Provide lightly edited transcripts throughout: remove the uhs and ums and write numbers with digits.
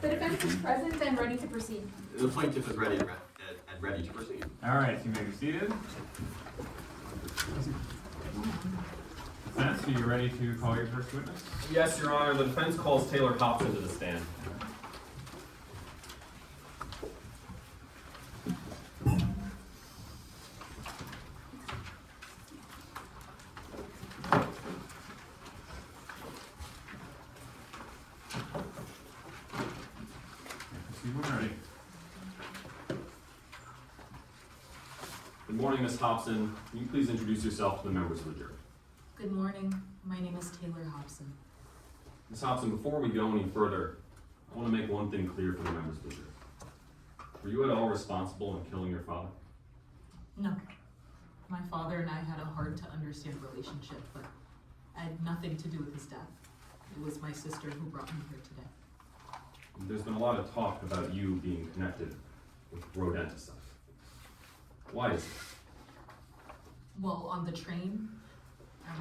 The defense is present and ready to proceed. The plaintiff is ready and ready to proceed. All right, you may be seated. Defense, are you ready to call your first witness? Yes, Your Honor. The defense calls Taylor Hobson to the stand. Good morning, Ms. Hobson. Can you please introduce yourself to the members of the jury? Good morning. My name is Taylor Hobson. Ms. Hobson, before we go any further, I want to make one thing clear for the members of the jury. Were you at all responsible in killing your father? No. My father and I had a hard to understand relationship, but I had nothing to do with his death. It was my sister who brought me here today. There's been a lot of talk about you being connected with rodenticide. Why is it? Well, on the train,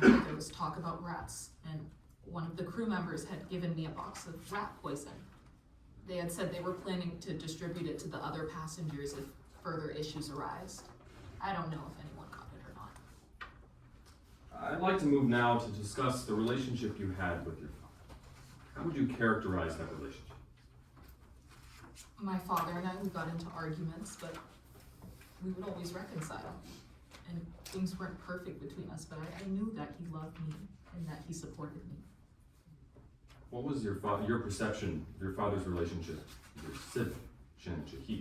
there was talk about rats, and one of the crew members had given me a box of rat poison. They had said they were planning to distribute it to the other passengers if further issues arise. I don't know if anyone got it or not. I'd like to move now to discuss the relationship you had with your father. How would you characterize that relationship? My father and I, we got into arguments, but we would always reconcile. And things weren't perfect between us, but I knew that he loved me and that he supported me. What was your perception of your father's relationship with your sibling, Shannon Shahid?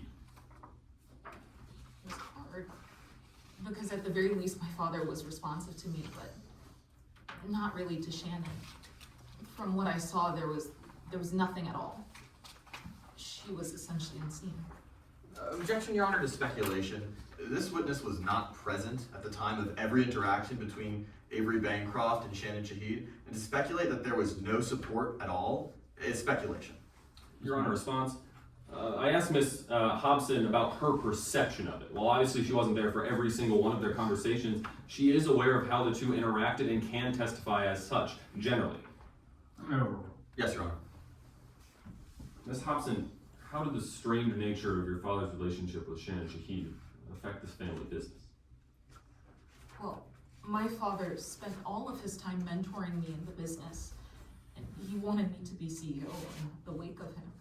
It was hard, because at the very least my father was responsive to me, but not really to Shannon. From what I saw, there was nothing at all. She was essentially unseen. Objection, Your Honor, to speculation. This witness was not present at the time of every interaction between Avery Bancroft and Shannon Shahid, and to speculate that there was no support at all is speculation. Your Honor, response. I asked Ms. Hobson about her perception of it. Well, obviously she wasn't there for every single one of their conversations. She is aware of how the two interacted and can testify as such, generally. Yes, Your Honor. Ms. Hobson, how did the strained nature of your father's relationship with Shannon Shahid affect this family business? Well, my father spent all of his time mentoring me in the business, and he wanted me to be CEO in the wake of him.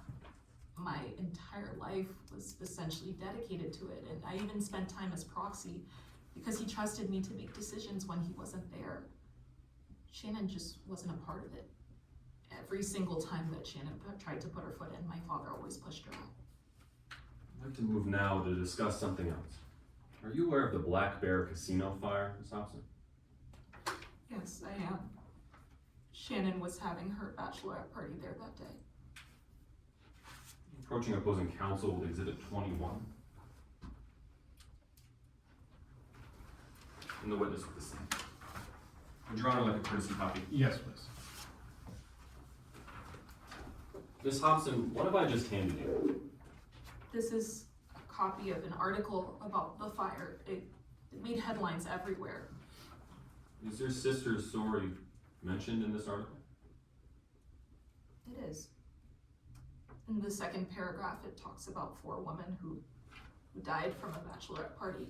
My entire life was essentially dedicated to it, and I even spent time as proxy because he trusted me to make decisions when he wasn't there. Shannon just wasn't a part of it. Every single time that Shannon tried to put her foot in, my father always pushed her out. I'd like to move now to discuss something else. Are you aware of the Black Bear Casino fire, Ms. Hobson? Yes, I am. Shannon was having her bachelorette party there that day. Approaching opposing counsel with Exhibit 21. And the witness with the same. Would Your Honor like a courtesy copy? Yes, please. Ms. Hobson, what have I just handed you? This is a copy of an article about the fire. It made headlines everywhere. Is your sister's story mentioned in this article? It is. In the second paragraph, it talks about 4 women who died from a bachelorette party.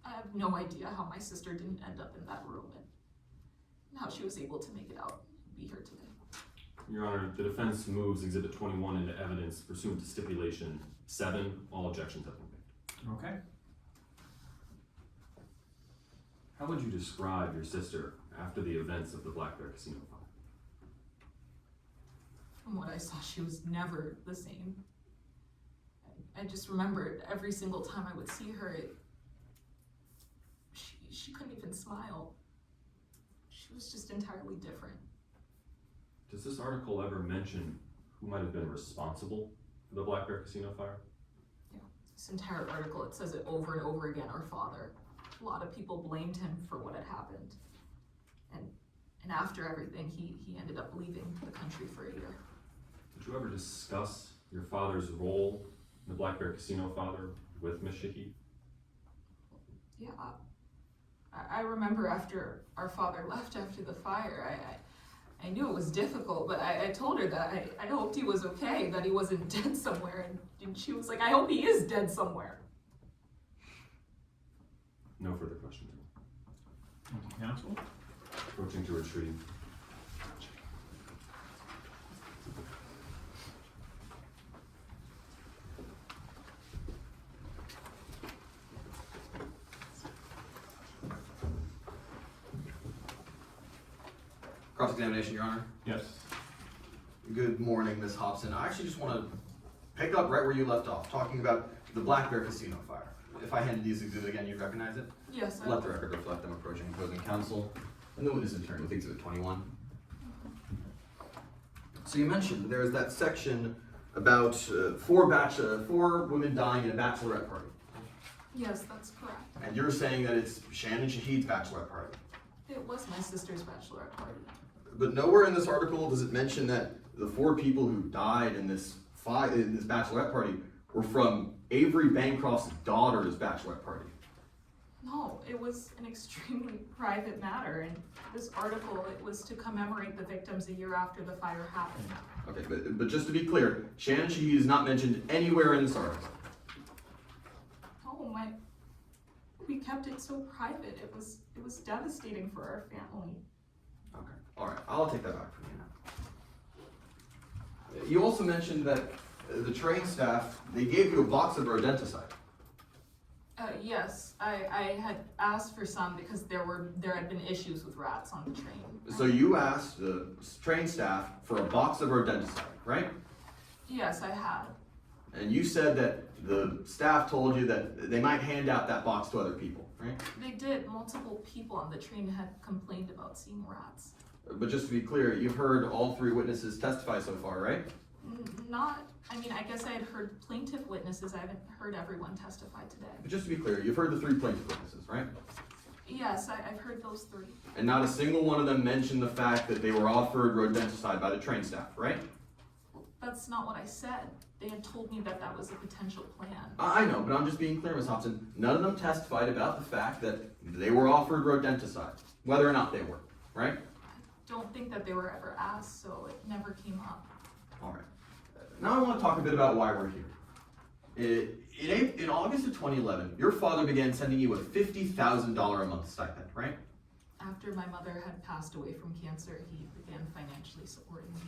I have no idea how my sister didn't end up in that room and how she was able to make it out and be here today. Your Honor, the defense moves Exhibit 21 into evidence pursuant to Stipulation 7. All objections have been made. Okay. How would you describe your sister after the events of the Black Bear Casino fire? From what I saw, she was never the same. I just remembered every single time I would see her, she couldn't even smile. She was just entirely different. Does this article ever mention who might have been responsible for the Black Bear Casino fire? Yeah, this entire article, it says it over and over again, our father. A lot of people blamed him for what had happened. And after everything, he ended up leaving the country for a year. Did you ever discuss your father's role in the Black Bear Casino fire with Ms. Shahid? Yeah, I remember after our father left after the fire, I I knew it was difficult, but I told her that I hoped he was okay, that he wasn't dead somewhere, and she was like, I hope he is dead somewhere. No further questions. Thank you, counsel. Approaching to retrieve. Cross-examination, Your Honor. Yes. Good morning, Ms. Hobson. I actually just want to pick up right where you left off, talking about the Black Bear Casino fire. If I handed these exhibit again, you'd recognize it? Yes, Let the record reflect them approaching opposing counsel and the witness in turn with exhibit 21. So you mentioned there's that section about four women dying in a bachelorette party. Yes, that's correct. And you're saying that it's Shannon Shahid's bachelorette party. It was my sister's bachelorette party. But nowhere in this article does it mention that the four people who died in this bachelorette party were from Avery Bancroft's daughter's bachelorette party. No, it was an extremely private matter, and this article, it was to commemorate the victims a year after the fire happened. Okay, but just to be clear, Shannon Shahid is not mentioned anywhere in this article. Oh, we kept it so private. It was devastating for our family. Okay, all right, I'll take that back from you now. You also mentioned that the train staff, they gave you a box of rodenticide. Yes, I had asked for some because there had been issues with rats on the train. So you asked the train staff for a box of rodenticide, right? Yes, I had. And you said that the staff told you that they might hand out that box to other people, right? They did. Multiple people on the train had complained about seeing rats. But just to be clear, you've heard all three witnesses testify so far, right? I guess I had heard plaintiff witnesses. I haven't heard everyone testify today. But just to be clear, you've heard the three plaintiff witnesses, right? Yes, I've heard those three. And not a single one of them mentioned the fact that they were offered rodenticide by the train staff, right? That's not what I said. They had told me that that was a potential plan. I know, but I'm just being clear, Ms. Hobson. None of them testified about the fact that they were offered rodenticide, whether or not they were, right? Don't think that they were ever asked, so it never came up. All right. Now I want to talk a bit about why we're here. In August of 2011, your father began sending you a $50,000 a month stipend, right? After my mother had passed away from cancer, he began financially supporting me.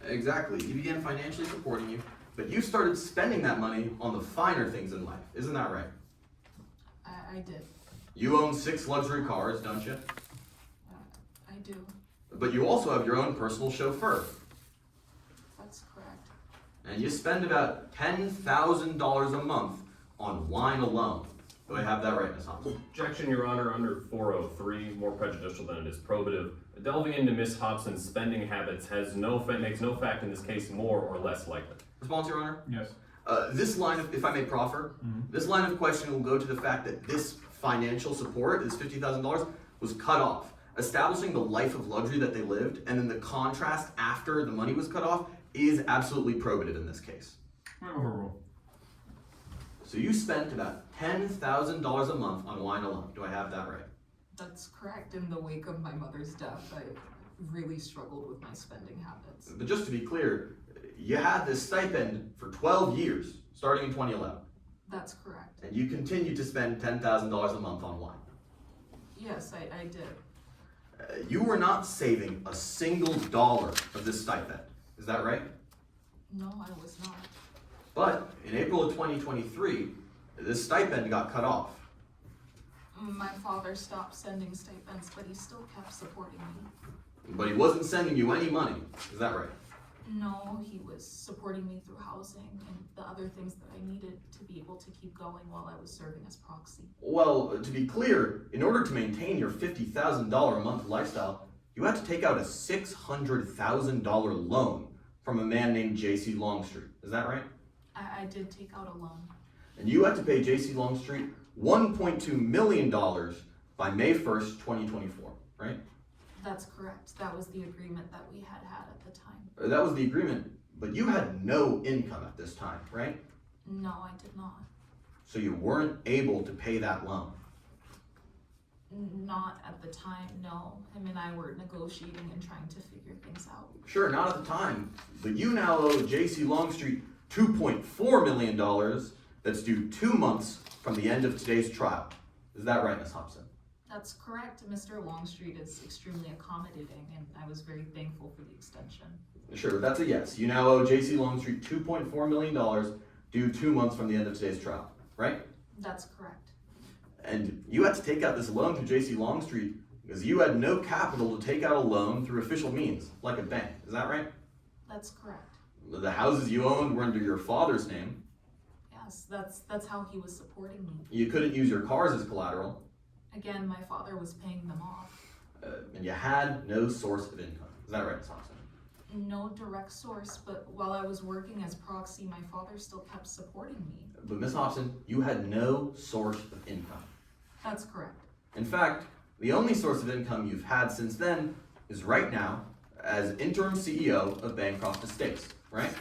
Exactly. He began financially supporting you, but you started spending that money on the finer things in life. Isn't that right? I did. You own 6 luxury cars, don't you? I do. But you also have your own personal chauffeur. That's correct. And you spend about $10,000 a month on wine alone. Do I have that right, Ms. Hobson? Objection, Your Honor, under 403, more prejudicial than it is probative. Delving into Ms. Hobson's spending habits makes no fact in this case more or less likely. Response, Your Honor? Yes. This line of, if I may proffer, this line of questioning will go to the fact that this financial support, this $50,000, was cut off, establishing the life of luxury that they lived, and then the contrast after the money was cut off is absolutely probative in this case. So you spent about $10,000 a month on wine alone. Do I have that right? That's correct. In the wake of my mother's death, I really struggled with my spending habits. But just to be clear, you had this stipend for 12 years, starting in 2011. That's correct. And you continued to spend $10,000 a month on wine. Yes, I did. You were not saving a single dollar of this stipend. Is that right? No, I was not. But in April of 2023, this stipend got cut off. My father stopped sending stipends, but he still kept supporting me. But he wasn't sending you any money. Is that right? No, he was supporting me through housing and the other things that I needed to be able to keep going while I was serving as proxy. Well, to be clear, in order to maintain your $50,000 a month lifestyle, you had to take out a $600,000 loan from a man named J.C. Longstreet. Is that right? I did take out a loan. And you had to pay J.C. Longstreet $1.2 million by May 1st, 2024, right? That's correct. That was the agreement that we had at the time. That was the agreement, but you had no income at this time, right? No, I did not. So you weren't able to pay that loan. Not at the time, no. Him and I were negotiating and trying to figure things out. Sure, not at the time, but you now owe J.C. Longstreet $2.4 million that's due 2 months from the end of today's trial. Is that right, Ms. Hobson? That's correct. Mr. Longstreet is extremely accommodating, and I was very thankful for the extension. Sure, that's a yes. You now owe J.C. Longstreet $2.4 million due 2 months from the end of today's trial, right? That's correct. And you had to take out this loan through J.C. Longstreet because you had no capital to take out a loan through official means, like a bank. Is that right? That's correct. The houses you owned were under your father's name. Yes, that's how he was supporting me. You couldn't use your cars as collateral. Again, my father was paying them off. And you had no source of income. Is that right, Ms. Hobson? No direct source, but while I was working as proxy, my father still kept supporting me. But Ms. Hobson, you had no source of income. That's correct. In fact, the only source of income you've had since then is right now as interim CEO of Bancroft Estates, right?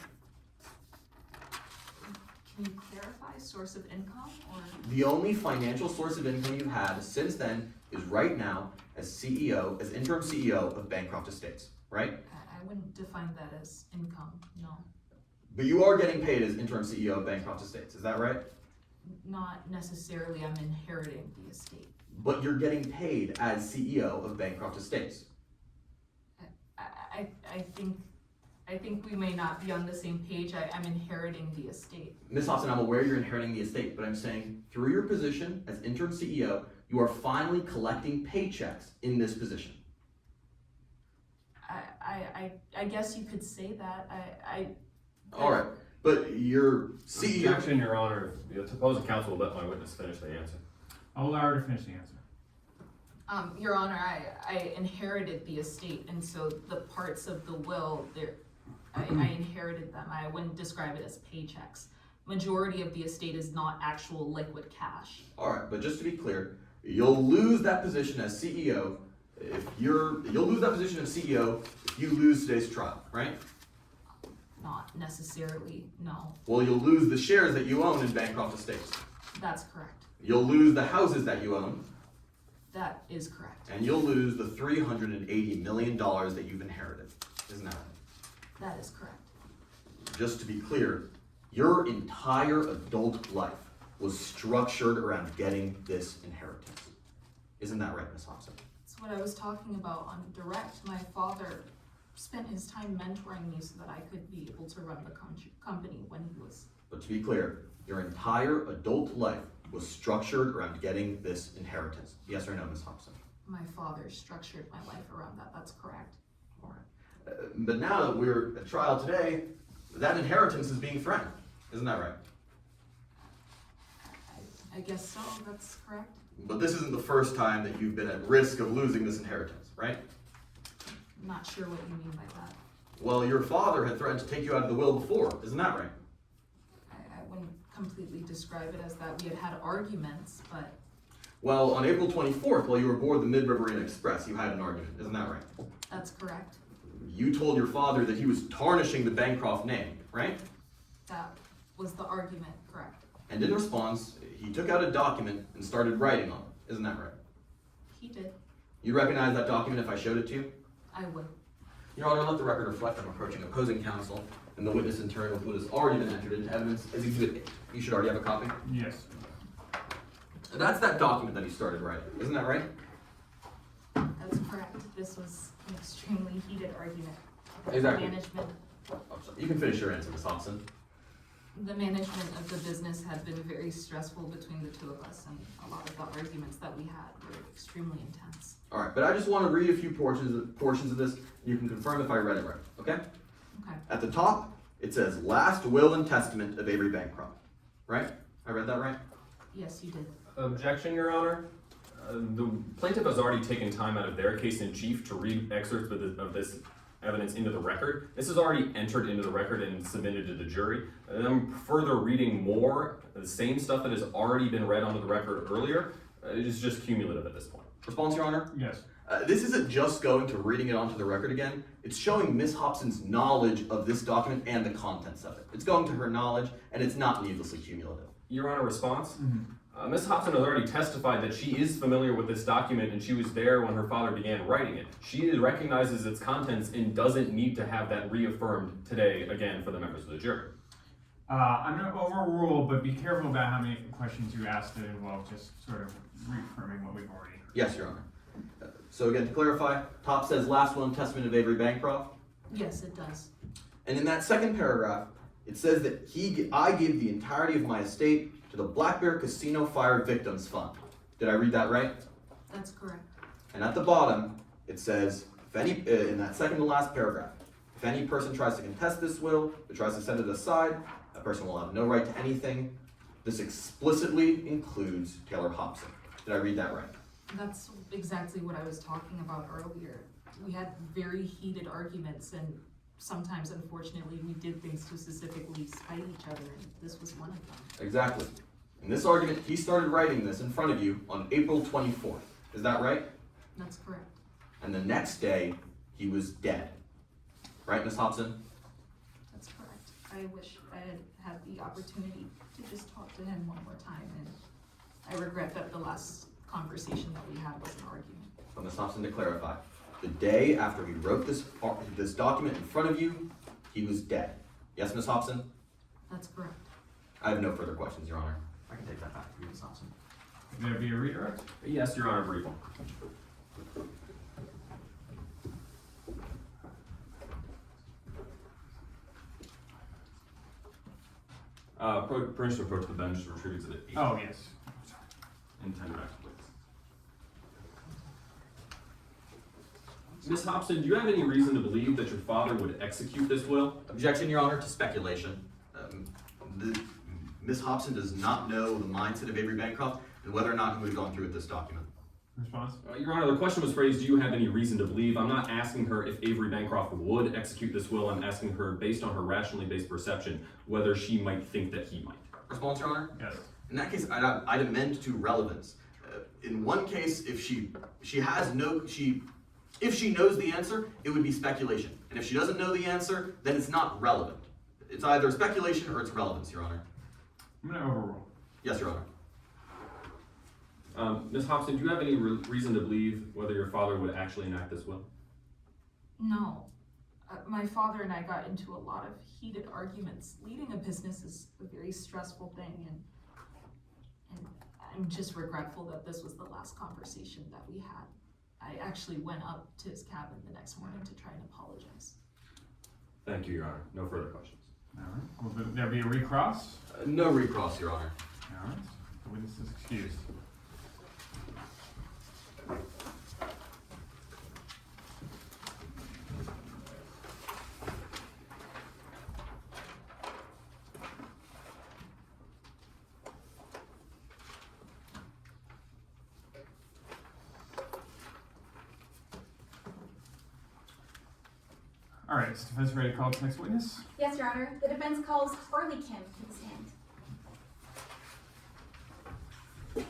Can you clarify source of income, or? The only financial source of income you've had since then is right now as interim CEO of Bancroft Estates, right? I wouldn't define that as income, no. But you are getting paid as interim CEO of Bancroft Estates, is that right? Not necessarily. I'm inheriting the estate. But you're getting paid as CEO of Bancroft Estates. I think we may not be on the same page. I'm inheriting the estate. Ms. Hobson, I'm aware you're inheriting the estate, but I'm saying through your position as interim CEO, you are finally collecting paychecks in this position. I guess you could say that. All right, but your CEO. Objection, Your Honor. The opposing counsel will let my witness finish the answer. I'll allow her to finish the answer. Your Honor, I inherited the estate, and so the parts of the will, I inherited them. I wouldn't describe it as paychecks. Majority of the estate is not actual liquid cash. All right, but just to be clear, you'll lose that position as CEO you'll lose that position as CEO if you lose today's trial, right? Not necessarily, no. Well, you'll lose the shares that you own in Bancroft Estates. That's correct. You'll lose the houses that you own. That is correct. And you'll lose the $380 million that you've inherited. Isn't that right? That is correct. Just to be clear, your entire adult life was structured around getting this inheritance. Isn't that right, Ms. Hobson? That's what I was talking about on direct. My father spent his time mentoring me so that I could be able to run the company when he was. But to be clear, your entire adult life was structured around getting this inheritance. Yes or no, Ms. Hobson? My father structured my life around that. That's correct. All right. But now that we're at trial today, that inheritance is being threatened. Isn't that right? I guess so. That's correct. But this isn't the first time that you've been at risk of losing this inheritance, right? I'm not sure what you mean by that. Well, your father had threatened to take you out of the will before. Isn't that right? I wouldn't completely describe it as that. We had arguments, but. Well, on April 24th, while you were aboard the Mid-Riverine Express, you had an argument. Isn't that right? That's correct. You told your father that he was tarnishing the Bancroft name, right? That was the argument, correct. And in response, he took out a document and started writing on it. Isn't that right? He did. You recognize that document if I showed it to you? I would. Your Honor, let the record reflect I'm approaching opposing counsel and the witness in turn with what has already been entered into evidence as Exhibit A. You should already have a copy. Yes. That's that document that he started writing. Isn't that right? That's correct. This was an extremely heated argument. Exactly. Management. Oh, sorry. You can finish your answer, Ms. Hobson. The management of the business had been very stressful between the two of us, and a lot of the arguments that we had were extremely intense. All right, but I just want to read a few portions of this. You can confirm if I read it right, okay? Okay. At the top, it says, last will and testament of Avery Bancroft, right? I read that right? Yes, you did. Objection, Your Honor. The plaintiff has already taken time out of their case in chief to read excerpts of this evidence into the record. This is already entered into the record and submitted to the jury. And I'm further reading more, the same stuff that has already been read onto the record earlier. It is just cumulative at this point. Response, Your Honor? Yes. This isn't just going to reading it onto the record again. It's showing Ms. Hobson's knowledge of this document and the contents of it. It's going to her knowledge, and it's not needlessly cumulative. Your Honor, response? Ms. Hobson has already testified that she is familiar with this document and she was there when her father began writing it. She recognizes its contents and doesn't need to have that reaffirmed today again for the members of the jury. I'm gonna overrule, but be careful about how many questions you ask that involve just sort of reaffirming what we've already heard. Yes, Your Honor. So again, to clarify, top says last will and testament of Avery Bancroft. Yes, it does. And in that second paragraph, it says that I give the entirety of my estate to the Black Bear Casino Fire Victims Fund. Did I read that right? That's correct. And at the bottom, it says, if any, in that second to last paragraph, if any person tries to contest this will, or tries to set it aside, that person will have no right to anything. This explicitly includes Taylor Hobson. Did I read that right? That's exactly what I was talking about earlier. We had very heated arguments, and sometimes, unfortunately, we did things to specifically spite each other, and this was one of them. Exactly. In this argument, he started writing this in front of you on April 24th. Is that right? That's correct. And the next day, he was dead. Right, Ms. Hobson? That's correct. I wish I had had the opportunity to just talk to him one more time, and I regret that the last conversation that we had was an argument. But Ms. Hobson, to clarify, the day after he wrote this document in front of you, he was dead. Yes, Ms. Hobson? That's correct. I have no further questions, Your Honor. I can take that back to you, Ms. Hobson. Would there be a redirect? Yes, Your Honor, brief. Permission to approach the bench to retrieve exhibit 8. Oh, yes. And 10 back, please. Ms. Hobson, do you have any reason to believe that your father would execute this will? Objection, Your Honor, to speculation. Ms. Hobson does not know the mindset of Avery Bancroft and whether or not he would have gone through with this document. Response? Your Honor, the question was phrased, do you have any reason to believe? I'm not asking her if Avery Bancroft would execute this will. I'm asking her, based on her rationally based perception, whether she might think that he might. Response, Your Honor? Yes. In that case, I'd amend to relevance. In one case, if she knows the answer, it would be speculation. And if she doesn't know the answer, then it's not relevant. It's either speculation or it's relevance, Your Honor. I'm gonna overrule. Yes, Your Honor. Ms. Hobson, do you have any reason to believe whether your father would actually enact this will? No. My father and I got into a lot of heated arguments. Leading a business is a very stressful thing, and I'm just regretful that this was the last conversation that we had. I actually went up to his cabin the next morning to try and apologize. Thank you, Your Honor. No further questions. All right. Will there be a recross? No recross, Your Honor. All right. The witness is excused. All right, is defense ready to call the next witness? Yes, Your Honor. The defense calls Harley Kim to the stand. You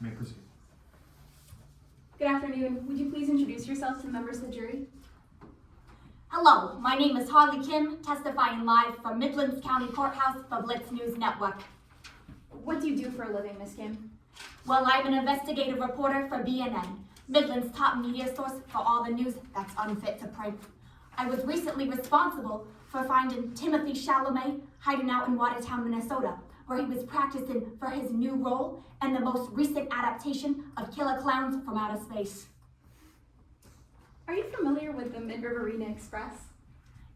may proceed. Good afternoon. Would you please introduce yourself to the members of the jury? Hello, my name is Harley Kim, testifying live from Midlands County Courthouse for Blitz News Network. What do you do for a living, Miss Kim? Well, I'm an investigative reporter for BNN, Midland's top media source for all the news that's unfit to print. I was recently responsible for finding Timothy Chalamet hiding out in Watertown, Minnesota, where he was practicing for his new role and the most recent adaptation of Killer Clowns from Outer Space. Are you familiar with the Mid-Riverina Express?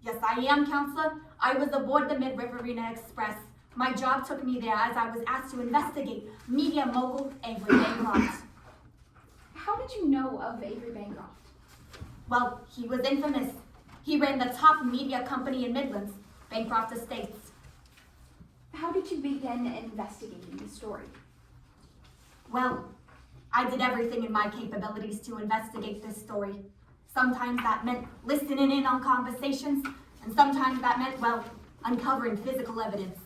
Yes, I am, Counselor. I was aboard the Mid-Riverina Express. My job took me there as I was asked to investigate media mogul Avery Bancroft. How did you know of Avery Bancroft? Well, he was infamous. He ran the top media company in Midlands, Bancroft Estates. How did you begin investigating the story? Well, I did everything in my capabilities to investigate this story. Sometimes that meant listening in on conversations, and sometimes that meant, well, uncovering physical evidence.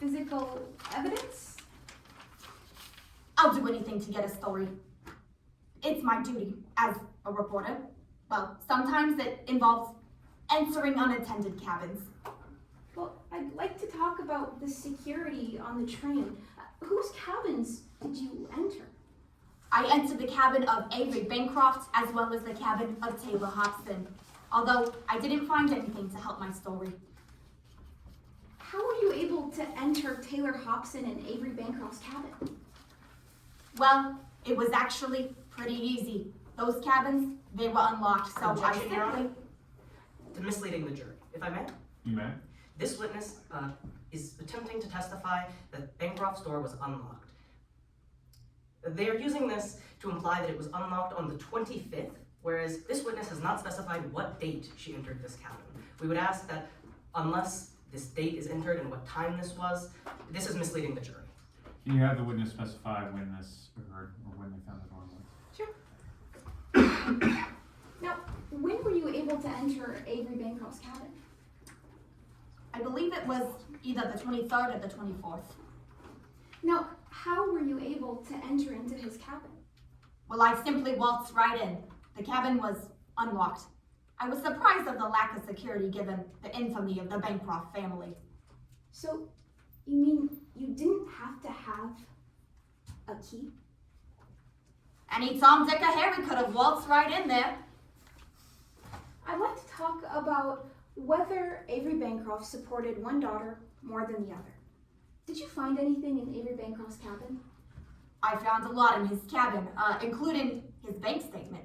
physical evidence? I'll do anything to get a story. It's my duty as a reporter. Well, sometimes it involves entering unattended cabins. Well, I'd like to talk about the security on the train. Whose cabins did you enter? I entered the cabin of Avery Bancroft as well as the cabin of Taylor Hobson, although I didn't find anything to help my story. How were you able to enter Taylor Hobson and Avery Bancroft's cabin? Well, it was actually pretty easy. Those cabins, they were unlocked, so I Objection, Your Honor. simply... To misleading the jury, if I may. You may. This witness is attempting to testify that Bancroft's door was unlocked. They are using this to imply that it was unlocked on the 25th, whereas this witness has not specified what date she entered this cabin. We would ask that unless this date is entered and what time this was, this is misleading the jury. Can you have the witness specify when this occurred or when they found the door locked? Sure. Now, when were you able to enter Avery Bancroft's cabin? I believe it was either the 23rd or the 24th. Now, how were you able to enter into his cabin? Well, I simply waltzed right in. The cabin was unlocked. I was surprised of the lack of security given the infamy of the Bancroft family. So, you mean you didn't have to have a key? Any Tom, Dick, or Harry could have waltzed right in there. I'd like to talk about whether Avery Bancroft supported one daughter more than the other. Did you find anything in Avery Bancroft's cabin? I found a lot in his cabin, including his bank statement.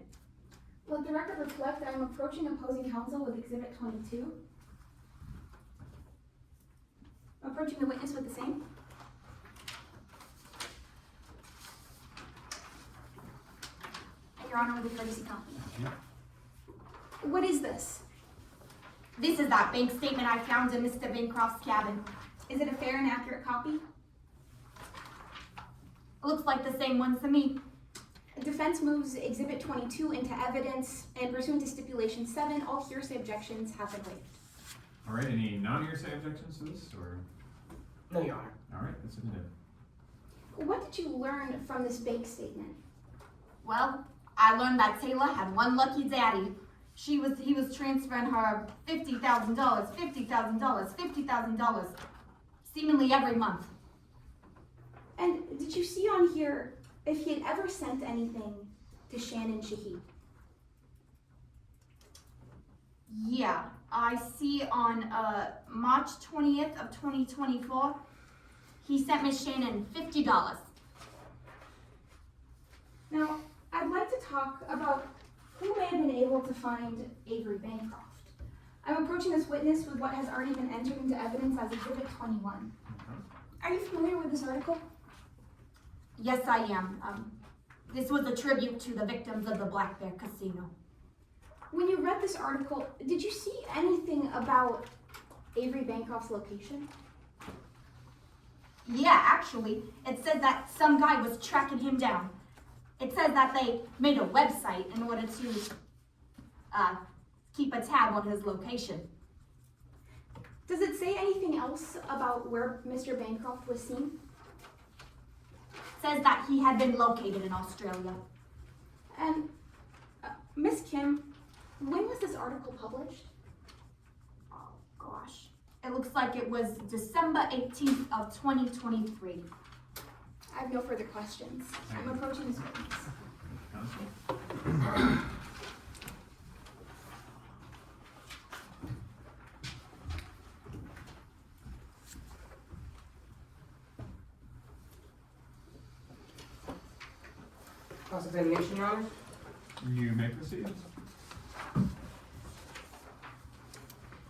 Let the record reflect that I'm approaching opposing counsel with Exhibit 22. Approaching the witness with the same. Your Honor, with a courtesy copy. What is this? This is that bank statement I found in Mr. Bancroft's cabin. Is it a fair and accurate copy? It looks like the same one to me. The defense moves Exhibit 22 into evidence, and pursuant to Stipulation 7, all hearsay objections have been waived. All right, any non-hearsay objections to this, or? No, Your Honor. All right, that's admitted. What did you learn from this bank statement? Well, I learned that Taylor had one lucky daddy. He was transferring her $50,000, $50,000, $50,000, seemingly every month. And did you see on here if he had ever sent anything to Shannon Shahid? Yeah, I see on March 20th of 2024, he sent Miss Shannon $50. Now, I'd like to talk about who may have been able to find Avery Bancroft. I'm approaching this witness with what has already been entered into evidence as Exhibit 21. Are you familiar with this article? Yes, I am. This was a tribute to the victims of the Black Bear Casino. When you read this article, did you see anything about Avery Bancroft's location? Yeah, actually, it said that some guy was tracking him down. It says that they made a website in order to keep a tab on his location. Does it say anything else about where Mr. Bancroft was seen? It says that he had been located in Australia. And Miss Kim, when was this article published? Oh gosh. It looks like it was December 18th of 2023. I have no further questions. I'm approaching this witness. Counsel? Cross-examination, Your Honor. You may proceed.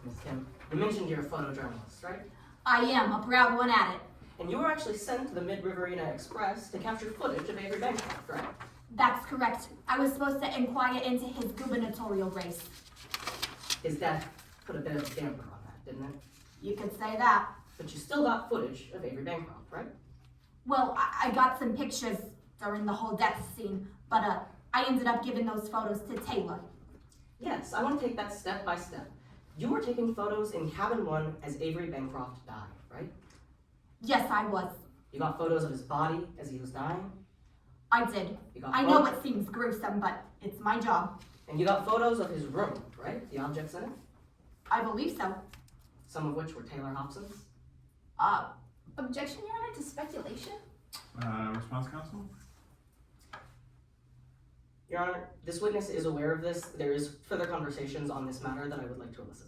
Ms. Kim, you mentioned you're a photojournalist, right? I am a proud one at it. And you were actually sent to the Mid-Riverina Express to capture footage of Avery Bancroft, right? That's correct. I was supposed to inquire into his gubernatorial race. His death put a bit of a damper on that, didn't it? You could say that. But you still got footage of Avery Bancroft, right? Well, I got some pictures during the whole death scene, but I ended up giving those photos to Taylor. Yes, I want to take that step by step. You were taking photos in cabin 1 as Avery Bancroft died, right? Yes, I was. You got photos of his body as he was dying? I did. You got I know it seems gruesome, but it's my job. And you got photos of his room, right? The objects in it? I believe so. Some of which were Taylor Hobson's? Objection, Your Honor, to speculation? Response, counsel? Your Honor, this witness is aware of this. There is further conversations on this matter that I would like to elicit.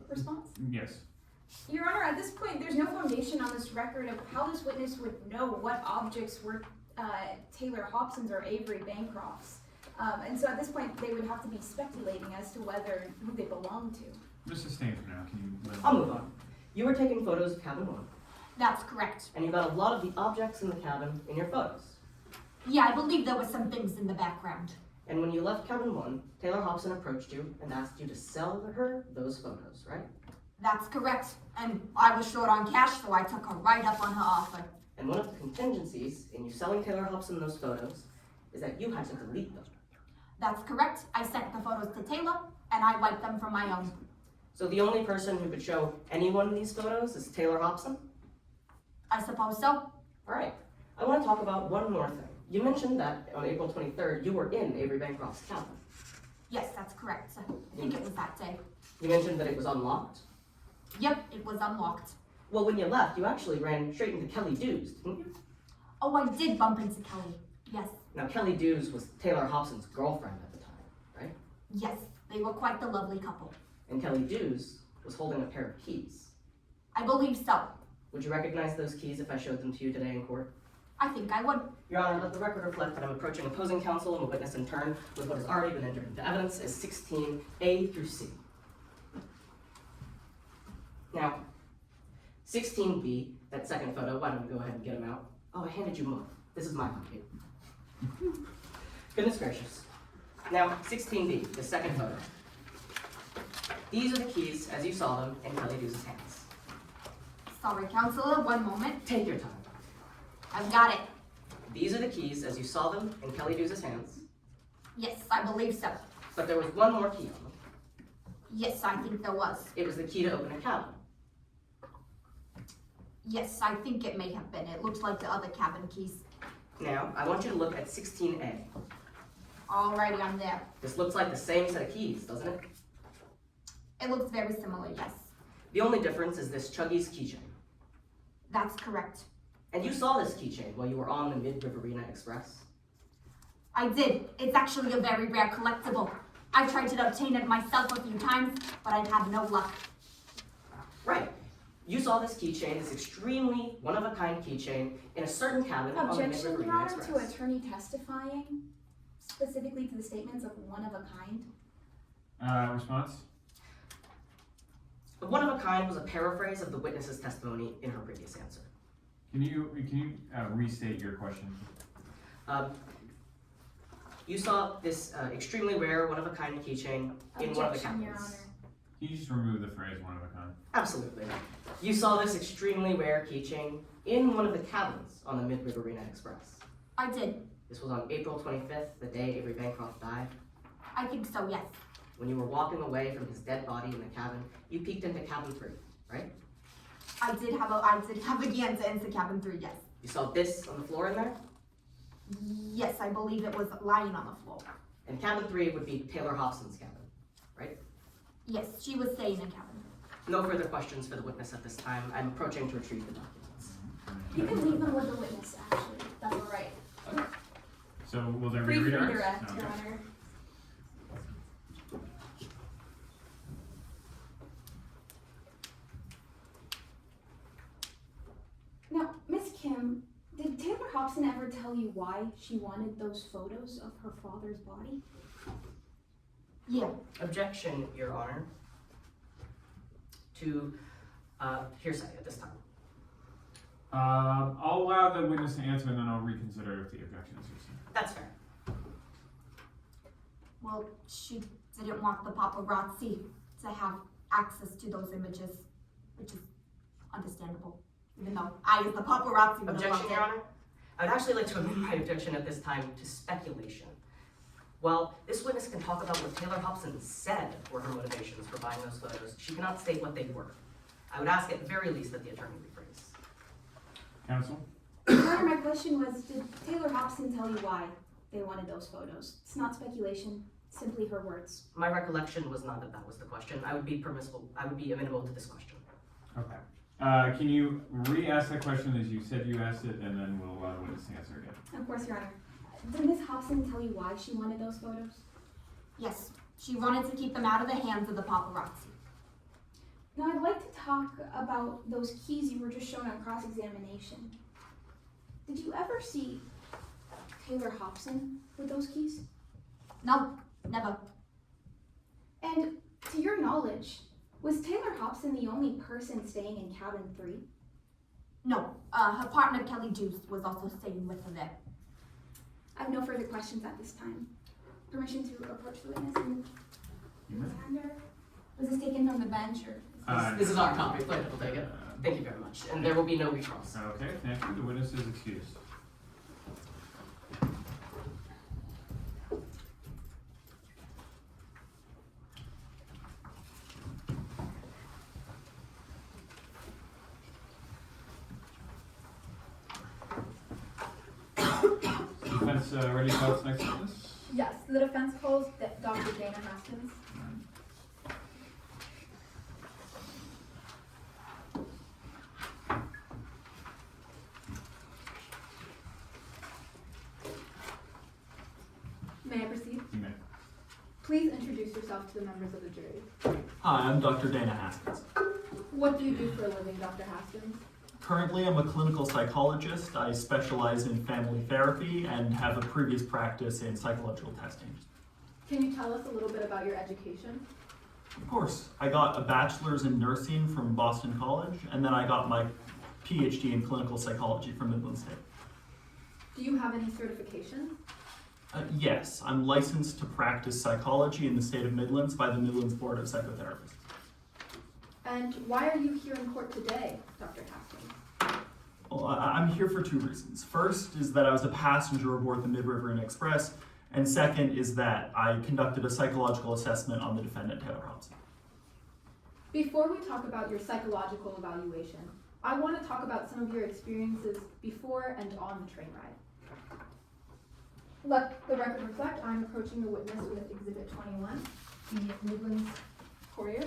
Response? Yes. Your Honor, at this point, there's no foundation on this record of how this witness would know what objects were Taylor Hobson's or Avery Bancroft's. And so at this point, they would have to be speculating as to who they belong to. Just sustain for now. Can you let I'll move on. You were taking photos of cabin 1, That's correct. and you got a lot of the objects in the cabin in your photos. Yeah, I believe there were some things in the background. And when you left cabin 1, Taylor Hobson approached you and asked you to sell her those photos, right? That's correct. And I was short on cash, so I took her right up on her offer. And one of the contingencies in you selling Taylor Hobson those photos is that you had to delete them. That's correct. I sent the photos to Taylor, and I wiped them from my own. So the only person who could show anyone these photos is Taylor Hobson? I suppose so. Alright, I want to talk about one more thing. You mentioned that on April 23rd, you were in Avery Bancroft's cabin. Yes, that's correct. I think it was that day. You mentioned that it was unlocked. Yep, it was unlocked. Well, when you left, you actually ran straight into Kelly Dews, didn't you? Oh, I did bump into Kelly. Yes. Now, Kelly Dews was Taylor Hobson's girlfriend at the time, right? Yes, they were quite the lovely couple. And Kelly Dews was holding a pair of keys. I believe so. Would you recognize those keys if I showed them to you today in court? I think I would. Your Honor, let the record reflect that I'm approaching opposing counsel and the witness in turn with what has already been entered into evidence as 16A through C. Now, 16B, that second photo, why don't we go ahead and get him out? Oh, I handed you more. This is my copy. Goodness gracious. Now, 16B, the second photo. These are the keys as you saw them in Kelly Dews' hands. Sorry, counselor, one moment. Take your time. I've got it. These are the keys as you saw them in Kelly Dews' hands, Yes, I believe so. but there was one more key on them. Yes, I think there was. It was the key to open a cabin. Yes, I think it may have been. It looked like the other cabin keys. Now, I want you to look at 16A. Alrighty, I'm there. This looks like the same set of keys, doesn't it? It looks very similar, yes. The only difference is this Chuggy's keychain. That's correct. And you saw this keychain while you were on the Mid-Riverina Express. I did. It's actually a very rare collectible. I've tried to obtain it myself a few times, but I've had no luck. Right. You saw this keychain, this extremely one-of-a-kind keychain, in a certain cabin on the Objection, Your Mid-Riverina Honor, to Express. attorney testifying specifically to the statements of one of a kind. Response? The one-of-a-kind was a paraphrase of the witness's testimony in her previous answer. Can you restate your question? You saw this extremely rare one-of-a-kind keychain in one of the Objection, Your cabins. Honor. Can you just remove the phrase one of a kind? Absolutely. You saw this extremely rare keychain in one of the cabins on the Mid-Riverina Express. I did. This was on April 25th, the day Avery Bancroft died. I think so, yes. When you were walking away from his dead body in the cabin, you peeked into cabin 3, right? I did have a glance into cabin 3, yes. You saw this on the floor in there? Yes, I believe it was lying on the floor. And cabin 3 would be Taylor Hobson's cabin, right? Yes, she was staying in cabin. No further questions for the witness at this time. I'm approaching to retrieve the documents. You can leave them with the witness, actually. That's all right. So will there be Brief redirects? redirect, Okay. Your Honor. Now, Miss Kim, did Taylor Hobson ever tell you why she wanted those photos of her father's body? Yeah. Objection, Your Honor, to hearsay at this time. I'll allow the witness to answer and then I'll reconsider if the objection is received. That's fair. Well, she didn't want the paparazzi to have access to those images, which is understandable. Even though I, as the paparazzi, would have Objection, loved Your it. Honor. I'd actually like to amend my objection at this time to speculation. While this witness can talk about what Taylor Hobson said were her motivations for buying those photos, she cannot state what they were. I would ask at the very least that the attorney rephrase. Counsel? Your Honor, my question was, did Taylor Hobson tell you why they wanted those photos? It's not speculation, simply her words. My recollection was not that that was the question. I would be amenable to this question. Okay. Can you re-ask that question as you said you asked it, and then we'll allow the witness to answer again. Of course, Your Honor. Did Ms. Hobson tell you why she wanted those photos? Yes, she wanted to keep them out of the hands of the paparazzi. Now, I'd like to talk about those keys you were just shown on cross-examination. Did you ever see Taylor Hobson with those keys? No, never. And to your knowledge, was Taylor Hobson the only person staying in cabin 3? No, her partner Kelly Juice was also staying with her there. I have no further questions at this time. Permission to approach the witness and Ms. Hander? Was this taken from the bench or? This is our copy. Please will take it. Thank you very much. And there will be no recalls. Okay, thank you. The witness is excused. Defense ready to call its next witness? Yes, the defense calls Dr. Dana Haskins. May I proceed? You may. Please introduce yourself to the members of the jury. Hi, I'm Dr. Dana Haskins. What do you do for a living, Dr. Haskins? Currently, I'm a clinical psychologist. I specialize in family therapy and have a previous practice in psychological testing. Can you tell us a little bit about your education? Of course, I got a bachelor's in nursing from Boston College, and then I got my PhD in clinical psychology from Midland State. Do you have any certifications? Yes, I'm licensed to practice psychology in the state of Midlands by the Midlands Board of Psychotherapists. And why are you here in court today, Dr. Haskins? Well, I'm here for two reasons. First is that I was a passenger aboard the Mid-River Inn Express, and second is that I conducted a psychological assessment on the defendant, Taylor Hobson. Before we talk about your psychological evaluation, I want to talk about some of your experiences before and on the train ride. Let the record reflect, I'm approaching the witness with Exhibit 21, the Midlands Courier.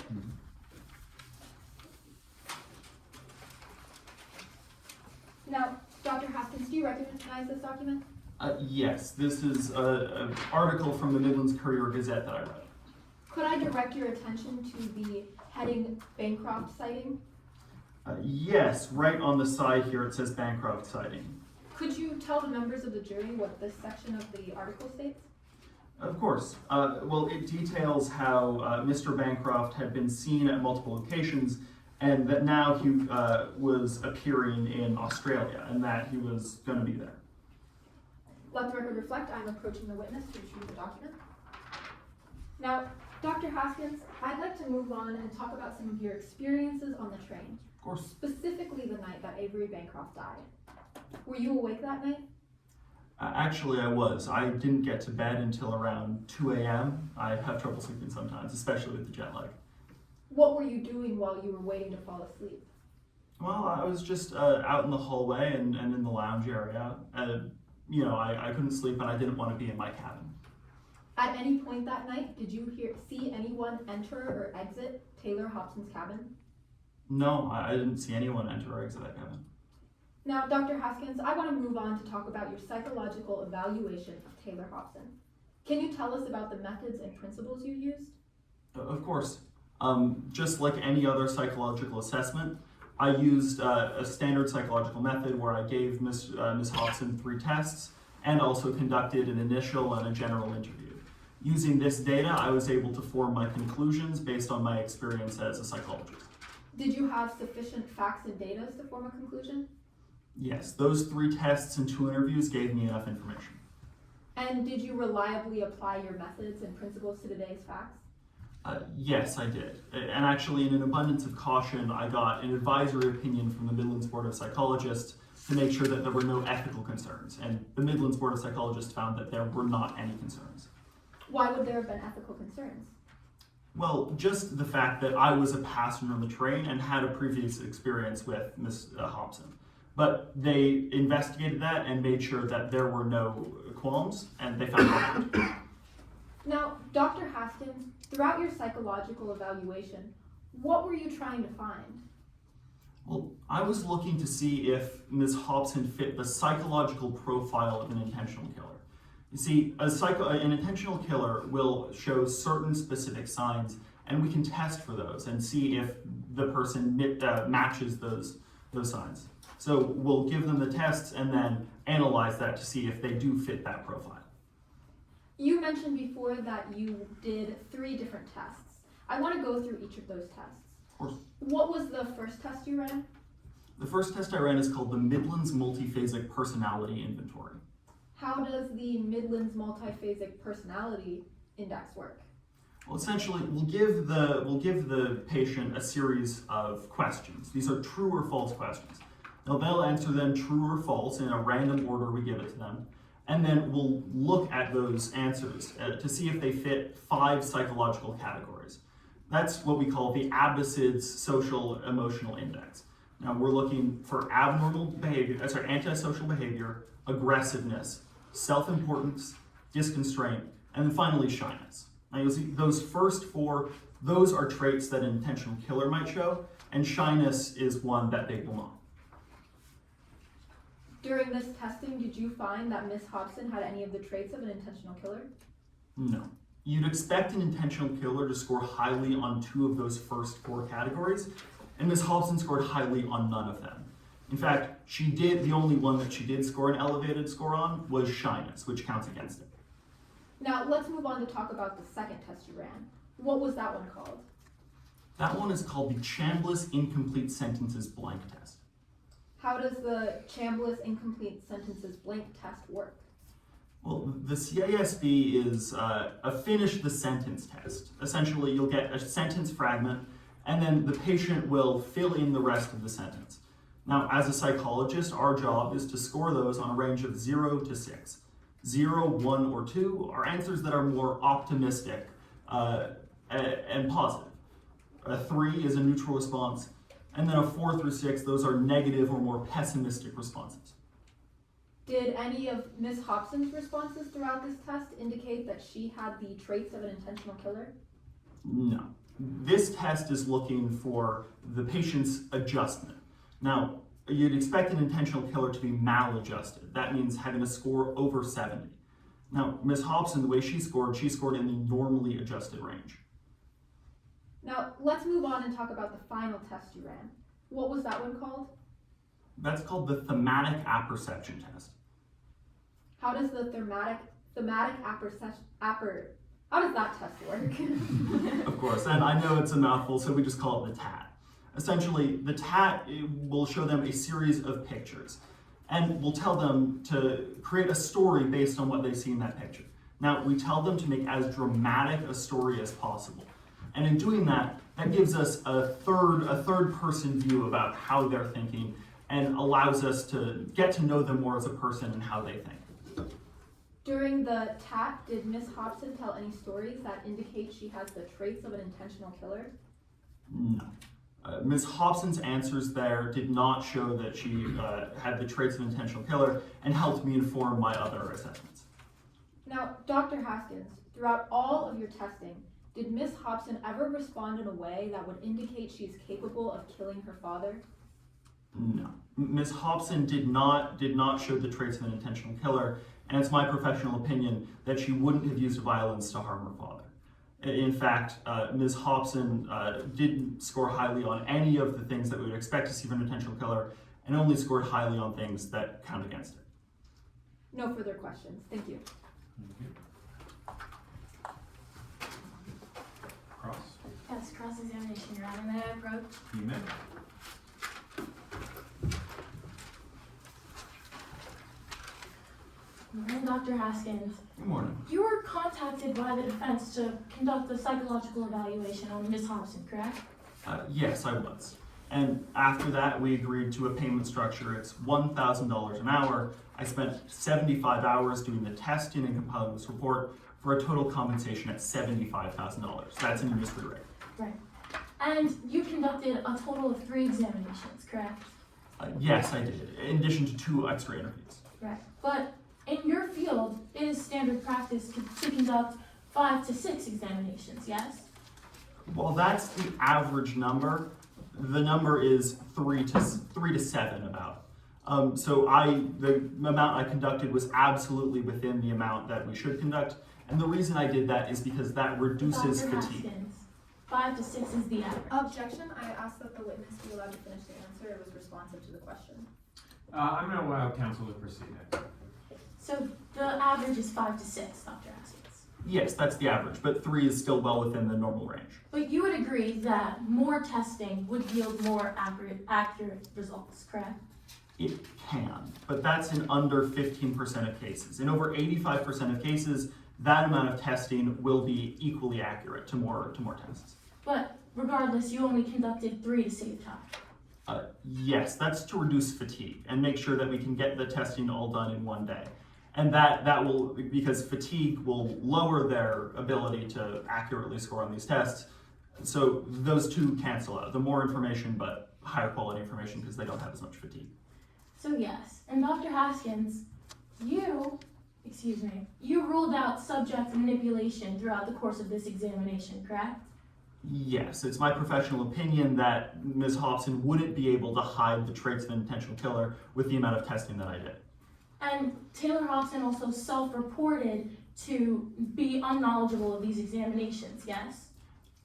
Now, Dr. Haskins, do you recognize this document? Yes, this is an article from the Midlands Courier Gazette that I read. Could I direct your attention to the heading Bancroft sighting? Yes, right on the side here it says Bancroft sighting. Could you tell the members of the jury what this section of the article states? Of course. Well, it details how Mr. Bancroft had been seen at multiple occasions and that now he was appearing in Australia and that he was going to be there. Let the record reflect, I'm approaching the witness to retrieve the document. Now, Dr. Haskins, I'd like to move on and talk about some of your experiences on the train. Of course. Specifically the night that Avery Bancroft died. Were you awake that night? Actually, I was. I didn't get to bed until around 2 a.m. I have trouble sleeping sometimes, especially with the jet lag. What were you doing while you were waiting to fall asleep? Well, I was just out in the hallway and in the lounge area. I couldn't sleep and I didn't want to be in my cabin. At any point that night, did you see anyone enter or exit Taylor Hobson's cabin? No, I didn't see anyone enter or exit that cabin. Now, Dr. Haskins, I want to move on to talk about your psychological evaluation of Taylor Hobson. Can you tell us about the methods and principles you used? Of course. Just like any other psychological assessment, I used a standard psychological method where I gave Ms. Hobson 3 tests and also conducted an initial and a general interview. Using this data, I was able to form my conclusions based on my experience as a psychologist. Did you have sufficient facts and data to form a conclusion? Yes, those 3 tests and 2 interviews gave me enough information. And did you reliably apply your methods and principles to today's facts? Yes, I did. And actually, in an abundance of caution, I got an advisory opinion from the Midlands Board of Psychologists to make sure that there were no ethical concerns. And the Midlands Board of Psychologists found that there were not any concerns. Why would there have been ethical concerns? Well, just the fact that I was a passenger on the train and had a previous experience with Miss Hobson. But they investigated that and made sure that there were no qualms, and they found nothing. Now, Dr. Haskins, throughout your psychological evaluation, what were you trying to find? Well, I was looking to see if Ms. Hobson fit the psychological profile of an intentional killer. You see, an intentional killer will show certain specific signs, and we can test for those and see if the person matches those signs. So we'll give them the tests and then analyze that to see if they do fit that profile. You mentioned before that you did 3 different tests. I want to go through each of those tests. Of course. What was the first test you ran? The first test I ran is called the Midlands Multiphasic Personality Inventory. How does the Midlands Multiphasic Personality Index work? Well, essentially, we'll give the patient a series of questions. These are true or false questions. Now, they'll answer them true or false in a random order we give it to them, and then we'll look at those answers to see if they fit 5 psychological categories. That's what we call the Abbasid's Social Emotional Index. Now, we're looking for abnormal behavior, antisocial behavior, aggressiveness, self-importance, disconstraint, and then finally shyness. Now you'll see those first 4, those are traits that an intentional killer might show, and shyness is one that they will not. During this testing, did you find that Miss Hobson had any of the traits of an intentional killer? No. You'd expect an intentional killer to score highly on 2 of those first 4 categories, and Miss Hobson scored highly on none of them. In fact, the only one that she did score an elevated score on was shyness, which counts against it. Now, let's move on to talk about the second test you ran. What was that one called? That one is called the Chambliss Incomplete Sentences Blank Test. How does the Chambliss Incomplete Sentences Blank Test work? Well, the CISB is a finish the sentence test. Essentially, you'll get a sentence fragment, and then the patient will fill in the rest of the sentence. Now, as a psychologist, our job is to score those on a range of 0 to 6. 0, 1, or 2 are answers that are more optimistic and positive. A 3 is a neutral response, and then a 4 through 6, those are negative or more pessimistic responses. Did any of Miss Hobson's responses throughout this test indicate that she had the traits of an intentional killer? No. This test is looking for the patient's adjustment. Now, you'd expect an intentional killer to be maladjusted. That means having a score over 70. Now, Miss Hobson, the way she scored in the normally adjusted range. Now, let's move on and talk about the final test you ran. What was that one called? That's called the Thematic Apperception Test. How does the thematic apperception, how does that test work? Of course, and I know it's a mouthful, so we just call it the TAT. Essentially, the TAT will show them a series of pictures, and we'll tell them to create a story based on what they see in that picture. Now, we tell them to make as dramatic a story as possible. And in doing that, that gives us a third person view about how they're thinking and allows us to get to know them more as a person and how they think. During the TAT, did Miss Hobson tell any stories that indicate she has the traits of an intentional killer? No. Ms. Hobson's answers there did not show that she had the traits of an intentional killer and helped me inform my other assessments. Now, Dr. Haskins, throughout all of your testing, did Miss Hobson ever respond in a way that would indicate she's capable of killing her father? No. Ms. Hobson did not show the traits of an intentional killer, and it's my professional opinion that she wouldn't have used violence to harm her father. In fact, Ms. Hobson didn't score highly on any of the things that we would expect to see from an intentional killer, and only scored highly on things that count against it. No further questions. Thank you. Cross. Yes, cross-examination, Your Honor. May I approach? You may. Morning, Dr. Haskins. Good morning. You were contacted by the defense to conduct a psychological evaluation on Ms. Hobson, correct? Yes, I was. And after that, we agreed to a payment structure. It's $1,000 an hour. I spent 75 hours doing the testing and compiling this report for a total compensation at $75,000. That's an industry rate. Right. And you conducted a total of 3 examinations, correct? Yes, I did, in addition to 2 extra interviews. Right. But in your field, it is standard practice to conduct 5 to 6 examinations, yes? Well, that's the average number. The number is 3 to 7 about. So the amount I conducted was absolutely within the amount that we should conduct. And the reason I did that is because that reduces Dr. fatigue. Haskins, 5 to 6 is the average. Objection, I asked that the witness be allowed to finish the answer. It was responsive to the question. I'm gonna allow counsel to proceed. So the average is 5 to 6, Dr. Haskins. Yes, that's the average, but 3 is still well within the normal range. But you would agree that more testing would yield more accurate results, correct? It can, but that's in under 15% of cases. In over 85% of cases, that amount of testing will be equally accurate to more tests. But regardless, you only conducted 3 to save time. Yes, that's to reduce fatigue and make sure that we can get the testing all done in one day. And that will, because fatigue will lower their ability to accurately score on these tests. So those 2 cancel out. The more information, but higher quality information because they don't have as much fatigue. So yes, and Dr. Haskins, you ruled out subject manipulation throughout the course of this examination, correct? Yes, it's my professional opinion that Ms. Hobson wouldn't be able to hide the traits of an intentional killer with the amount of testing that I did. And Taylor Hobson also self-reported to be unknowledgeable of these examinations, yes?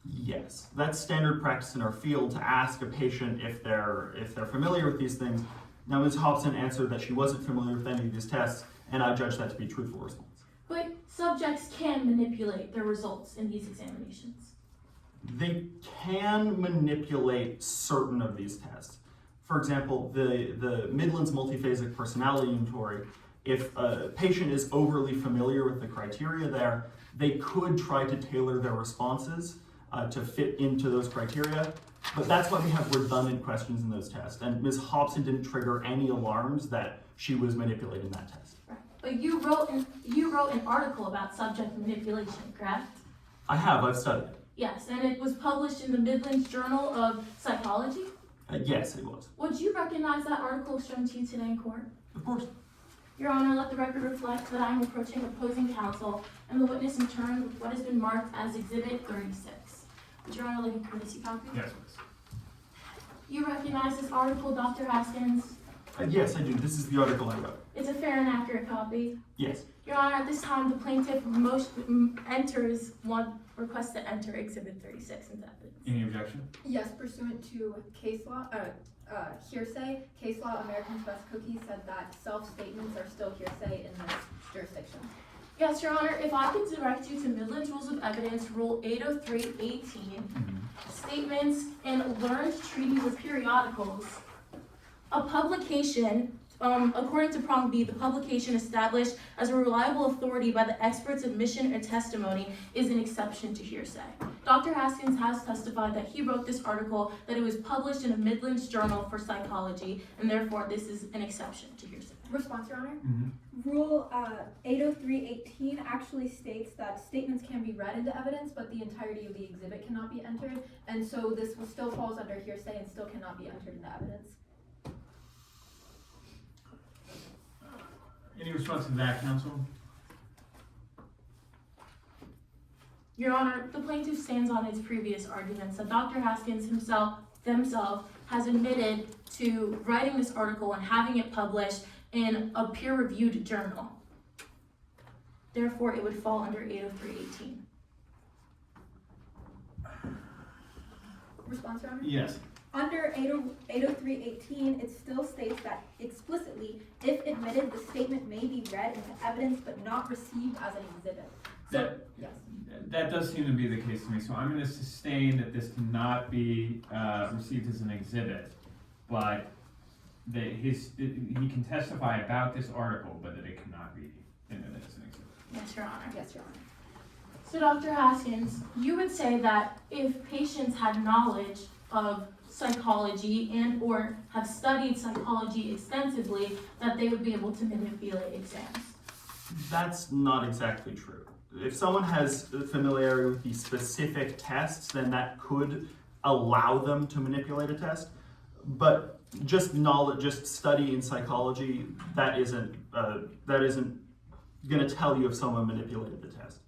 Yes, that's standard practice in our field to ask a patient if they're familiar with these things. Now, Ms. Hobson answered that she wasn't familiar with any of these tests, and I judged that to be a truthful response. But subjects can manipulate their results in these examinations. They can manipulate certain of these tests. For example, the Midlands Multiphasic Personality Inventory, if a patient is overly familiar with the criteria there, they could try to tailor their responses to fit into those criteria. But that's why we have redundant questions in those tests. And Ms. Hobson didn't trigger any alarms that she was manipulating that test. Right. But you wrote an article about subject manipulation, correct? I've studied it. Yes, and it was published in the Midlands Journal of Psychology? Yes, it was. Would you recognize that article shown to you today in court? Of course. Your Honor, let the record reflect that I am approaching opposing counsel and the witness in turn with what has been marked as Exhibit 36. Would Your Honor like a courtesy copy? Yes, please. You recognize this article, Dr. Haskins? Yes, I do. This is the article I wrote. It's a fair and accurate copy. Yes. Your Honor, at this time, the plaintiff requests to enter Exhibit 36 into evidence. Any objection? Yes, pursuant to case law, hearsay, case law, American Best Cookie said that self-statements are still hearsay in this jurisdiction. Yes, Your Honor, if I could direct you to Midlands Rules of Evidence, Rule 803-18, statements in learned treaties or periodicals. A publication, according to prong B, the publication established as a reliable authority by the expert's admission or testimony is an exception to hearsay. Dr. Haskins has testified that he wrote this article, that it was published in a Midlands Journal for Psychology, and therefore this is an exception to hearsay. Response, Your Honor? Mm-hmm. Rule 803-18 actually states that statements can be read into evidence, but the entirety of the exhibit cannot be entered, and so this still falls under hearsay and still cannot be entered into evidence. Any response to that, counsel? Your Honor, the plaintiff stands on its previous arguments that Dr. Haskins himself has admitted to writing this article and having it published in a peer-reviewed journal. Therefore, it would fall under 803-18. Response, Your Honor? Yes. Under 803-18, it still states that explicitly, if admitted, the statement may be read into evidence but not received as an exhibit. So, yes. That does seem to be the case to me, so I'm going to sustain that this cannot be received as an exhibit, but that he can testify about this article, but that it cannot be admitted as an exhibit. Yes, Your Honor. Yes, Your Honor. So, Dr. Haskins, you would say that if patients had knowledge of psychology and or have studied psychology extensively, that they would be able to manipulate exams. That's not exactly true. if someone has familiarity with the specific tests, then that could allow them to manipulate a test. But just knowledge, just study in psychology, that isn't going to tell you if someone manipulated the test.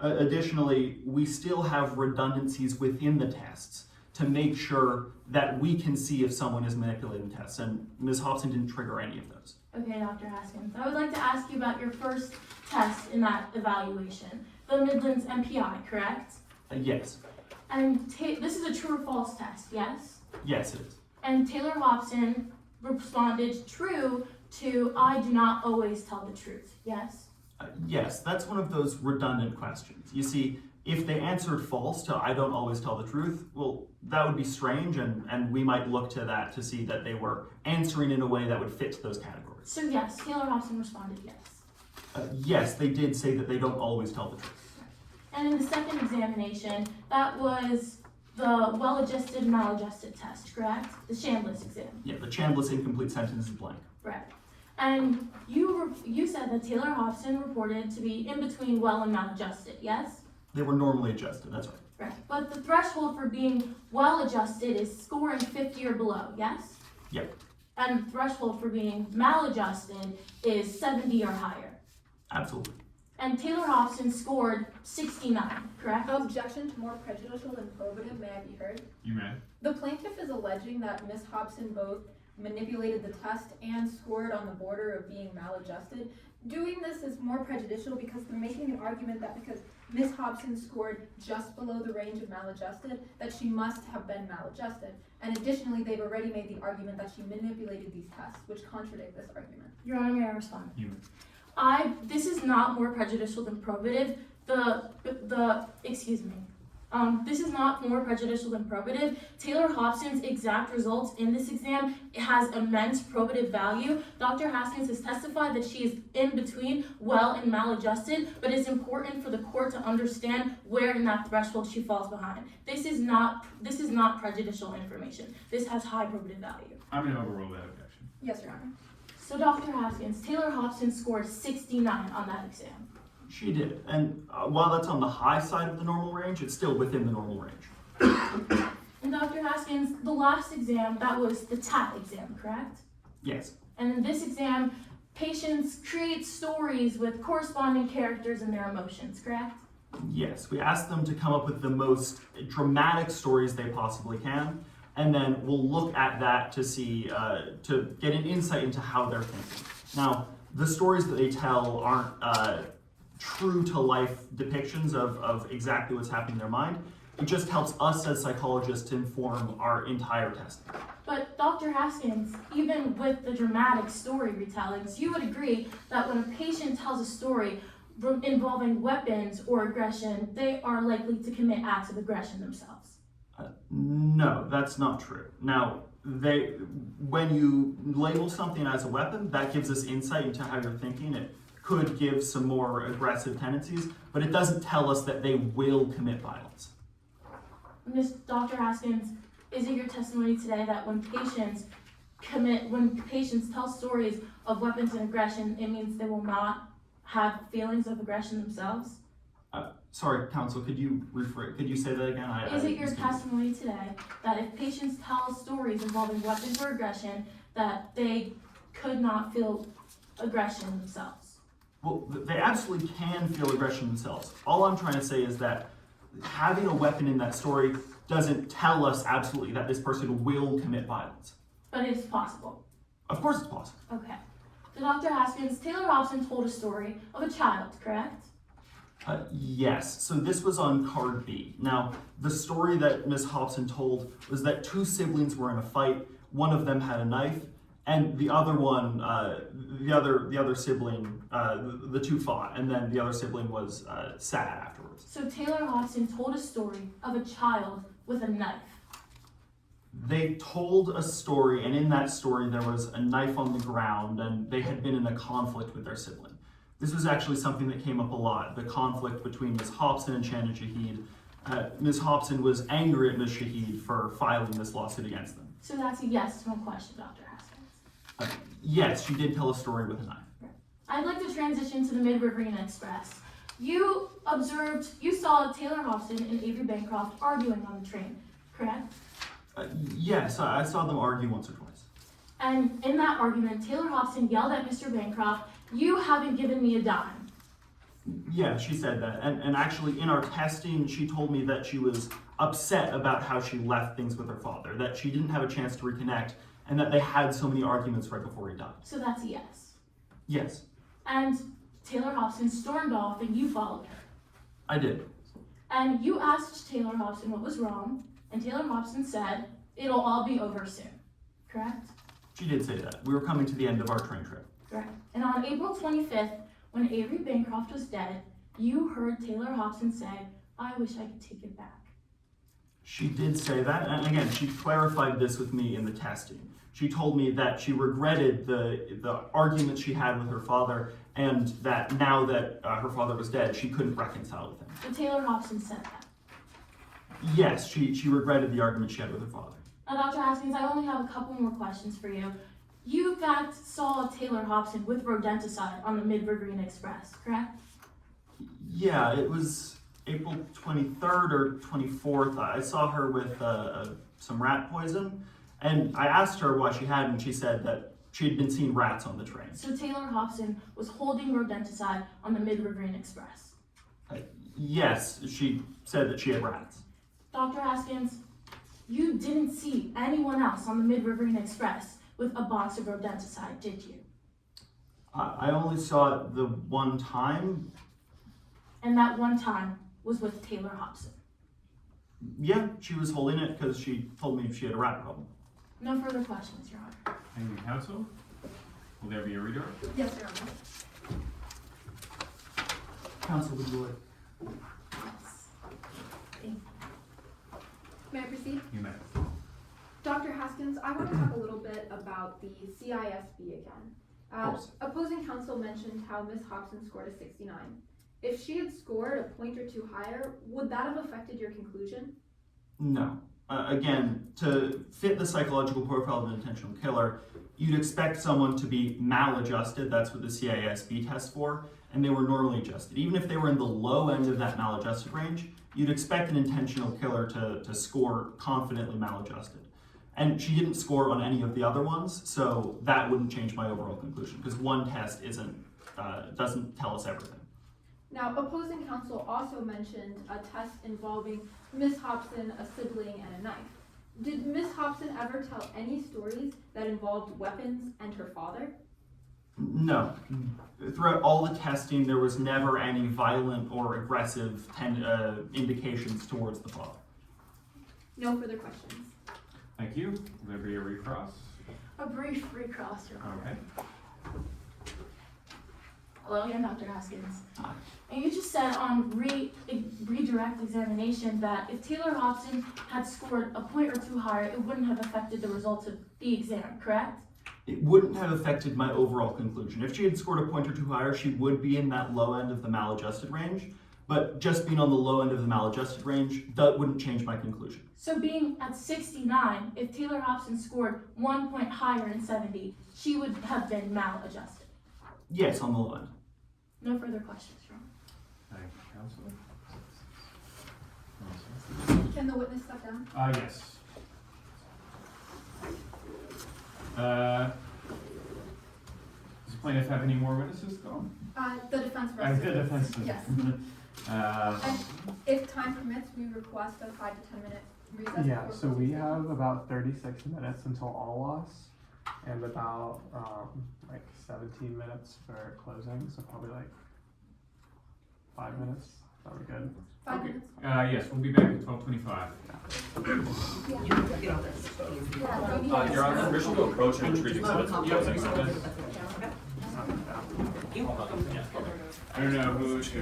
Additionally, we still have redundancies within the tests to make sure that we can see if someone is manipulating tests, and Ms. Hobson didn't trigger any of those. Okay, Dr. Haskins, I would like to ask you about your first test in that evaluation, the Midlands MPI, correct? Yes. And this is a true or false test, yes? Yes, it is. And Taylor Hobson responded true to I do not always tell the truth, yes? Yes, that's one of those redundant questions. You see, if they answered false to I don't always tell the truth, well, that would be strange, and we might look to that to see that they were answering in a way that would fit those categories. So yes, Taylor Hobson responded yes. Yes, they did say that they don't always tell the truth. And in the second examination, that was the well-adjusted, maladjusted test, correct? The Chambliss exam. Yeah, the Chambliss incomplete sentence is blank. Right. And you said that Taylor Hobson reported to be in between well and maladjusted, yes? They were normally adjusted, that's right. Right. But the threshold for being well-adjusted is scoring 50 or below, yes? Yep. And the threshold for being maladjusted is 70 or higher. Absolutely. And Taylor Hobson scored 69, correct? Objection to more prejudicial than probative, may I be heard? You may. The plaintiff is alleging that Ms. Hobson both manipulated the test and scored on the border of being maladjusted. Doing this is more prejudicial because they're making an argument that because Ms. Hobson scored just below the range of maladjusted, that she must have been maladjusted. And additionally, they've already made the argument that she manipulated these tests, which contradict this argument. Your Honor, may I respond? You may. This is not more prejudicial than probative. This is not more prejudicial than probative. Taylor Hobson's exact results in this exam has immense probative value. Dr. Haskins has testified that she is in between well and maladjusted, but it's important for the court to understand where in that threshold she falls behind. This is not prejudicial information. This has high probative value. I'm going to overrule that objection. Yes, Your Honor. So Dr. Haskins, Taylor Hobson scored 69 on that exam. She did, and while that's on the high side of the normal range, it's still within the normal range. And Dr. Haskins, the last exam, that was the TAP exam, correct? Yes. And in this exam, patients create stories with corresponding characters and their emotions, correct? Yes, we asked them to come up with the most dramatic stories they possibly can, and then we'll look at that to see, to get an insight into how they're thinking. Now, the stories that they tell aren't true to life depictions of exactly what's happening in their mind. It just helps us as psychologists to inform our entire testing. But Dr. Haskins, even with the dramatic story retellings, you would agree that when a patient tells a story involving weapons or aggression, they are likely to commit acts of aggression themselves. No, that's not true. Now, when you label something as a weapon, that gives us insight into how you're thinking. It could give some more aggressive tendencies, but it doesn't tell us that they will commit violence. Dr. Haskins, is it your testimony today that when patients tell stories of weapons and aggression, it means they will not have feelings of aggression themselves? Sorry, counsel, could you say that again? Is it your testimony today that if patients tell stories involving weapons or aggression, that they could not feel aggression themselves? Well, they absolutely can feel aggression themselves. All I'm trying to say is that having a weapon in that story doesn't tell us absolutely that this person will commit violence. But it's possible. Of course it's possible. Okay. So Dr. Haskins, Taylor Hobson told a story of a child, correct? Yes, so this was on card B. Now, the story that Ms. Hobson told was that two siblings were in a fight. One of them had a knife, and the other one, the other sibling, the two fought, and then the other sibling was sad afterwards. So Taylor Hobson told a story of a child with a knife. They told a story, and in that story there was a knife on the ground, and they had been in a conflict with their sibling. This was actually something that came up a lot, the conflict between Ms. Hobson and Shannon Shahid. Ms. Hobson was angry at Ms. Shahid for filing this lawsuit against them. So that's a yes to my question, Dr. Haskins. Yes, she did tell a story with a knife. I'd like to transition to the Mid-River Inn Express. You saw Taylor Hobson and Avery Bancroft arguing on the train, correct? Yes, I saw them argue once or twice. And in that argument, Taylor Hobson yelled at Mr. Bancroft, "You haven't given me a dime." Yeah, she said that. And actually, in our testing, she told me that she was upset about how she left things with her father, that she didn't have a chance to reconnect, and that they had so many arguments right before he died. So that's a yes. Yes, And Taylor Hobson stormed off and you followed her. I did. And you asked Taylor Hobson what was wrong, and Taylor Hobson said, "It'll all be over soon." Correct? She did say that. We were coming to the end of our train trip. Correct. And on April 25th, when Avery Bancroft was dead, you heard Taylor Hobson say, "I wish I could take it back." She did say that, and again, she clarified this with me in the testing. She told me that she regretted the arguments she had with her father, and that now that her father was dead, she couldn't reconcile with him. So Taylor Hobson said that. Yes, she regretted the argument she had with her father. Now, Dr. Haskins, I only have a couple more questions for you. You, in fact, saw Taylor Hobson with rodenticide on the Mid-Riverine Express, correct? Yeah, it was April 23rd or 24th. I saw her with some rat poison, and I asked her why she had, and she said that she had been seeing rats on the train. So Taylor Hobson was holding rodenticide on the Mid-Riverine Express. Yes, she said that she had rats. Dr. Haskins, you didn't see anyone else on the Mid-Riverine Express with a box of rodenticide, did you? I only saw it the one time. And that one time was with Taylor Hobson. Yeah, she was holding it because she told me she had a rat problem. No further questions, Your Honor. Thank you, counsel. Will there be a redirect? Yes, Your Honor. Counsel, would you like? Yes. Thank you. May I proceed? You may. Dr. Haskins, I want to talk a little bit about the CISB again. course. Opposing counsel mentioned how Ms. Hobson scored a 69. If she had scored a point or two higher, would that have affected your conclusion? No. Again, to fit the psychological profile of an intentional killer, you'd expect someone to be maladjusted. That's what the CISB tests for, and they were normally adjusted. Even if they were in the low end of that maladjusted range, you'd expect an intentional killer to score confidently maladjusted. And she didn't score on any of the other ones, so that wouldn't change my overall conclusion, because one test doesn't tell us everything. Now, opposing counsel also mentioned a test involving Ms. Hobson, a sibling, and a knife. Did Ms. Hobson ever tell any stories that involved weapons and her father? No. Throughout all the testing, there was never any violent or aggressive indications towards the father. No further questions. Thank you. Will there be a recross? A brief recross, Your Honor. Okay. Hello again, Dr. Haskins. Hi. And you just said on redirect examination that if Taylor Hobson had scored a point or two higher, it wouldn't have affected the results of the exam, correct? It wouldn't have affected my overall conclusion. If she had scored a point or two higher, she would be in that low end of the maladjusted range. But just being on the low end of the maladjusted range, that wouldn't change my conclusion. So being at 69, if Taylor Hobson scored 1 point higher in 70, she would have been maladjusted. Yes, on the low end. No further questions, Your Honor. Thank you, counsel. Can the witness step down? Yes. Does the plaintiff have any more witnesses to go on? The defense The rests. defense does. Yes. Uh, If time permits, we request a 5 to 10 minute recess. Yeah, before so we proceeding. have about 36 minutes until all loss and about like 17 minutes for closing, so probably like 5 minutes. That would be good. 5 minutes. yes, we'll be back at 12:25. Your Honor, permission to approach and retrieve exhibits. Do you have any exhibits? I don't know who to.